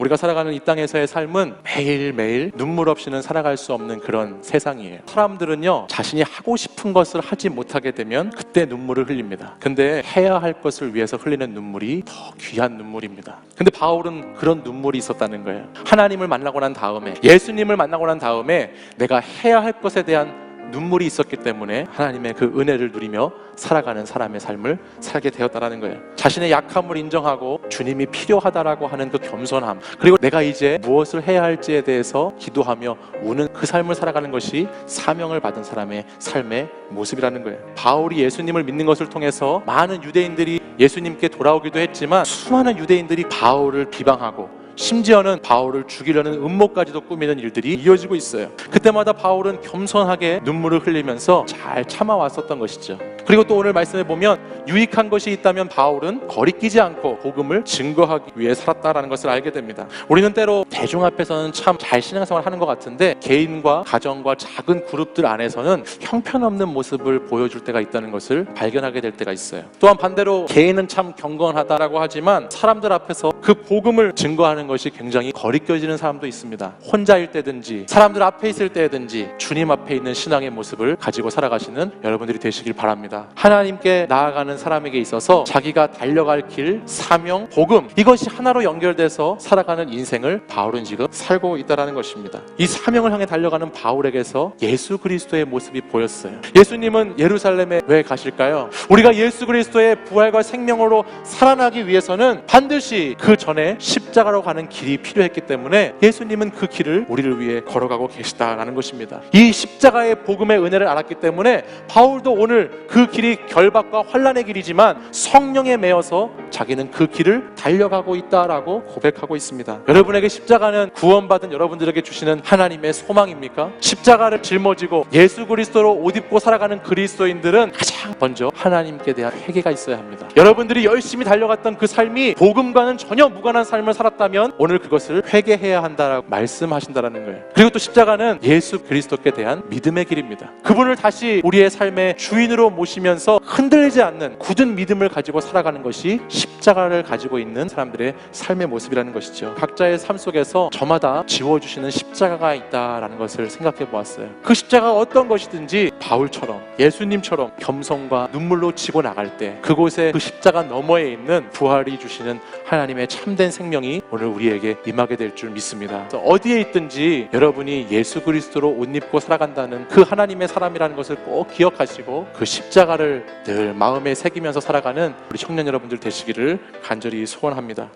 우리가 살아가는 이 땅에서의 삶은 매일매일 눈물 없이는 살아갈 수 없는 그런 세상이에요. 사람들은요, 자신이 하고 싶은 것을 하지 못하게 되면 그때 눈물을 흘립니다. 근데 해야 할 것을 위해서 흘리는 눈물이 더 귀한 눈물입니다. 근데 바울은 그런 눈물이 있었다는 거예요. 하나님을 만나고 난 다음에, 예수님을 만나고 난 다음에 내가 해야 할 것에 대한 눈물이 있었기 때문에 하나님의 그 은혜를 누리며 살아가는 사람의 삶을 살게 되었다는 거예요. 자신의 약함을 인정하고 주님이 필요하다라고 하는 그 겸손함, 그리고 내가 이제 무엇을 해야 할지에 대해서 기도하며 우는 그 삶을 살아가는 것이 사명을 받은 사람의 삶의 모습이라는 거예요. 바울이 예수님을 믿는 것을 통해서 많은 유대인들이 예수님께 돌아오기도 했지만 수많은 유대인들이 바울을 비방하고 심지어는 바울을 죽이려는 음모까지도 꾸미는 일들이 이어지고 있어요. 그때마다 바울은 겸손하게 눈물을 흘리면서 잘 참아왔었던 것이죠. 그리고 또 오늘 말씀에 보면 유익한 것이 있다면 바울은 거리끼지 않고 복음을 증거하기 위해 살았다라는 것을 알게 됩니다. 우리는 때로 대중 앞에서는 참 잘 신앙생활 하는 것 같은데 개인과 가정과 작은 그룹들 안에서는 형편없는 모습을 보여줄 때가 있다는 것을 발견하게 될 때가 있어요. 또한 반대로 개인은 참 경건하다라고 하지만 사람들 앞에서 그 복음을 증거하는 것이 굉장히 거리껴지는 사람도 있습니다. 혼자일 때든지 사람들 앞에 있을 때든지 주님 앞에 있는 신앙의 모습을 가지고 살아가시는 여러분들이 되시길 바랍니다. 하나님께 나아가는 사람에게 있어서 자기가 달려갈 길, 사명, 복음, 이것이 하나로 연결돼서 살아가는 인생을 바울은 지금 살고 있다는 것입니다. 이 사명을 향해 달려가는 바울에게서 예수 그리스도의 모습이 보였어요. 예수님은 예루살렘에 왜 가실까요? 우리가 예수 그리스도의 부활과 생명으로 살아나기 위해서는 반드시 그 전에 십자가로 가는 길이 필요했기 때문에 예수님은 그 길을 우리를 위해 걸어가고 계시다라는 것입니다. 이 십자가의 복음의 은혜를 알았기 때문에 바울도 오늘 그 길이 결박과 환난의 길이지만 성령에 매여서 자기는 그 길을 달려가고 있다라고 고백하고 있습니다. 여러분에게 십자가는 구원받은 여러분들에게 주시는 하나님의 소망입니까? 십자가를 짊어지고 예수 그리스도로 옷 입고 살아가는 그리스도인들은 가장 먼저 하나님께 대한 회개가 있어야 합니다. 여러분들이 열심히 달려갔던 그 삶이 복음과는 전혀 무관한 삶을 살았다면 오늘 그것을 회개해야 한다라고 말씀하신다라는 거예요. 그리고 또 십자가는 예수 그리스도께 대한 믿음의 길입니다. 그분을 다시 우리의 삶의 주인으로 모시면서 흔들리지 않는 굳은 믿음을 가지고 살아가는 것이 십자가를 가지고 있는 사람들의 삶의 모습이라는 것이죠. 각자의 삶 속에서 저마다 지워주시는 십자가가 있다라는 것을 생각해 보았어요. 그 십자가가 어떤 것이든지 바울처럼 예수님처럼 겸손과 눈물로 치고 나갈 때 그곳에 그 십자가 너머에 있는 부활이 주시는 하나님의 참된 생명이 오늘 우리에게 임하게 될 줄 믿습니다. 어디에 있든지 여러분이 예수 그리스도로 옷 입고 살아간다는 그 하나님의 사람이라는 것을 꼭 기억하시고 그 십자가를 늘 마음에 새기면서 살아가는 우리 청년 여러분들 되시기를 간절히 소원합니다.